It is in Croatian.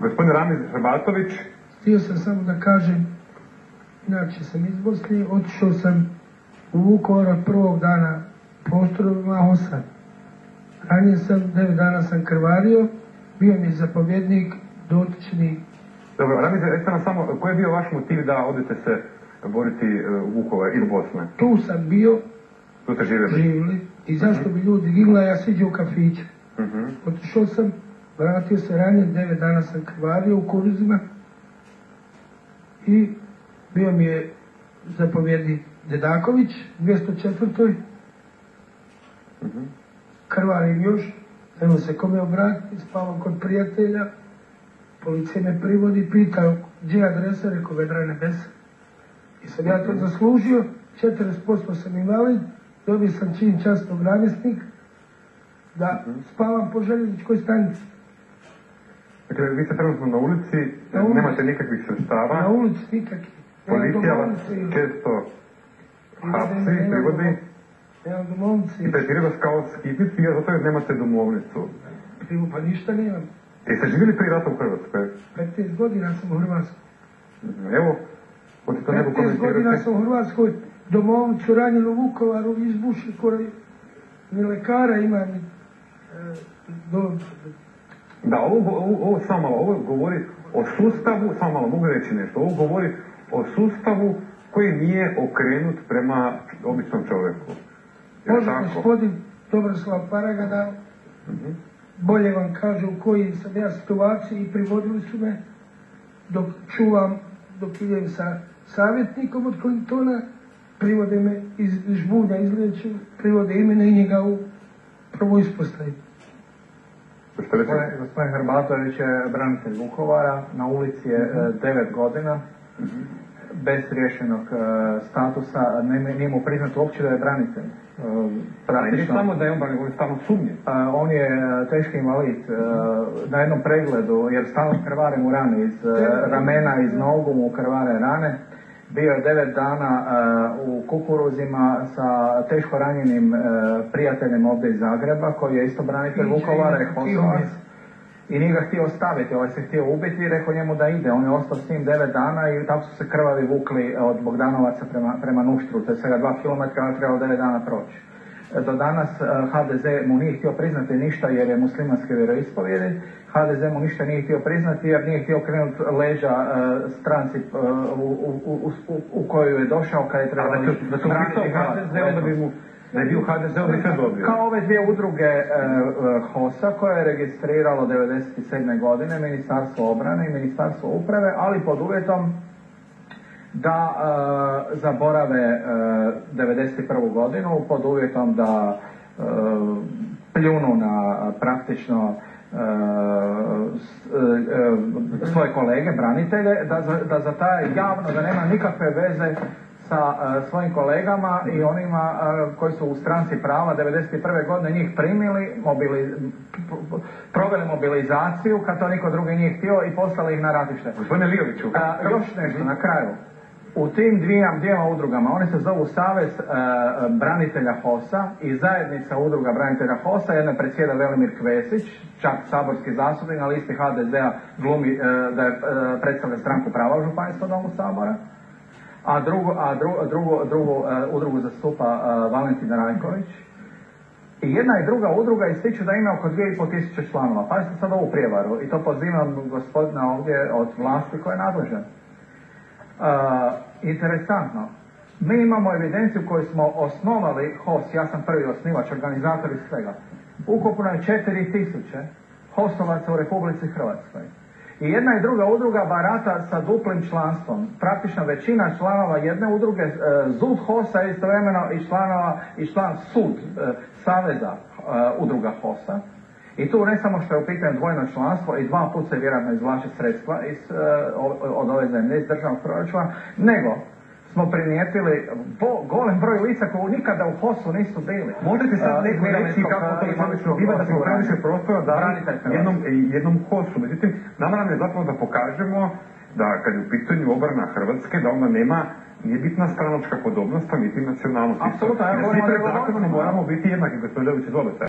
Gospodin Ramiz Hrbatović. Htio sam samo da kažem, inače sam iz Bosne, otišao sam u Vukovar od prvog dana postrojbama HOS-a. Ranije sam, 9 dana sam krvario, bio mi zapovjednik dotični. Dobro, Ramiz, recite nam samo, koji je bio vaš motiv da odete se boriti u Vukovar ili Bosne? Tu sam bio, tu ste živjeli. I zašto bi ljudi ginula, ja siđe u kafiće. Otišao sam, vratio se ranije, 9 dana sam krvario u Kuruzima i bio mi je zapovjednik Dedaković, 204. Krvarim još, evo se kome obratiti, spavam kod prijatelja, policija me privodi, pita gdje je adresa, rekao Vedra nebesa. I sam ja to zaslužio, 40% sam invalid, dobio sam čin časnog namjesnika, da spavam po željezničkoj stanici. Dakle, vi ste trenutno na ulici, nemate nikakvih sredstava. Na ulici nikakvih. Policija vas često hapsi, privodi. Nemam domovnici. I pretire vas kao skitnici, jer zato jer nemate domovnicu. Pa ništa nemam. Jeste živjeli prije rata u Hrvatskoj? 15 godina sam u Hrvatskoj. Evo, hoćete to neko komentirati? 15 godina sam u Hrvatskoj, domovnicu ranjenu u Vukovaru, izbušli koji ni lekara ima, ni Da, ovo samo malo, ovo govori o sustavu, samo malo mogu reći nešto, ovo govori o sustavu koji nije okrenut prema običnom čovjeku. Može gospodin Dobroslav Paraga da bolje vam kaže u kojoj sam ja situaciji i privodili su me dok čuvam, dok idem sa savjetnikom od Clintona, privode me iz Žbunja izlijeću, privode imena i njega u prvoj ispostavi. Gospodin Hrbatović je branitelj Vukovara, na ulici je 9 godina, bez riješenog statusa, nije mu priznato uopće da je branitelj. Ne samo da je on branitelj, on je stalno sumnje. On je teški invalid, na jednom pregledu, jer stalno krvare mu rane iz ramena, iz nogu mu krvare rane. Bio je 9 dana u Kukuruzima sa teško ranjenim prijateljem ovdje iz Zagreba, koji je isto branitelj Vukovara i HOS-ovac. I nije ga htio ostaviti, ovaj se htio ubiti i rekao njemu da ide. On je ostao s njim 9 dana i tako su se krvavi vukli od Bogdanovaca prema Nuštru. To je svega 2 km, ali trebalo 9 dana proći. Do danas HDZ mu nije htio priznati ništa jer je muslimanske vjeroispovijedi. HDZ mu ništa nije htio priznati jer nije htio krenuti leđa stranci u koju je došao kad je trebalo braniti HDZ, da je bio HDZ-u bi sve dobio. Kao ove dvije udruge HOS-a koje je registriralo 1997. godine Ministarstvo obrane i Ministarstvo uprave, ali pod uvjetom da zaborave 1991. godinu, pod uvjetom da pljunu na praktično svoje kolege, branitelje, da za taj javno, da nema nikakve veze sa svojim kolegama i onima koji su u stranci prava 1991. godine njih primili, proveli mobilizaciju kad to niko drugi nije htio i poslali ih na ratište. Gospodine Lijoviću. Još nešto na kraju. U tim dvijema udrugama, one se zovu Savez branitelja HOS-a i Zajednica udruga branitelja HOS-a, jedna predsjeda Velimir Kvesić, čak saborski zastupnik na listi HDZ-a glumi da je predstavlja stranku prava u Županijskom domu Sabora, a drugu udrugu zastupa Valentin Rajković. I jedna i druga udruga ističu da ima oko 2500 članova. Pazite sad ovu prijevaru i to pozivam gospodina ovdje od vlasti koja je nadležan. Interesantno, mi imamo evidenciju koju smo osnovali HOS, ja sam prvi osnivač, organizator i svega. Ukupno je 4000 HOS-ovaca u Republici Hrvatskoj. I jedna i druga udruga barata sa duplim članstvom. Praktično većina članova jedne udruge, ZUD HOS-a je istovremeno i član SUD, Saveza udruga HOS-a. I tu ne samo što je u pitanju dvojno članstvo i 2 puta se vjerojatno izvlače sredstva od ove zemlje, iz državnog proračuna, nego smo primijetili golem broj lica koji nikada u HOS-u nisu bili. Možete sad neko reći kako to izvalično biva da smo previše prostora dali jednom HOS-u. Međutim, nama nam je zapravo da pokažemo da kad je u pitanju obrana Hrvatske, da ona nije bitna stranačka podobnost, a niti nacionalnost. Apsolutno, ja govorim o zakonom moramo biti jednaki, gospodine Lijović, izvolite.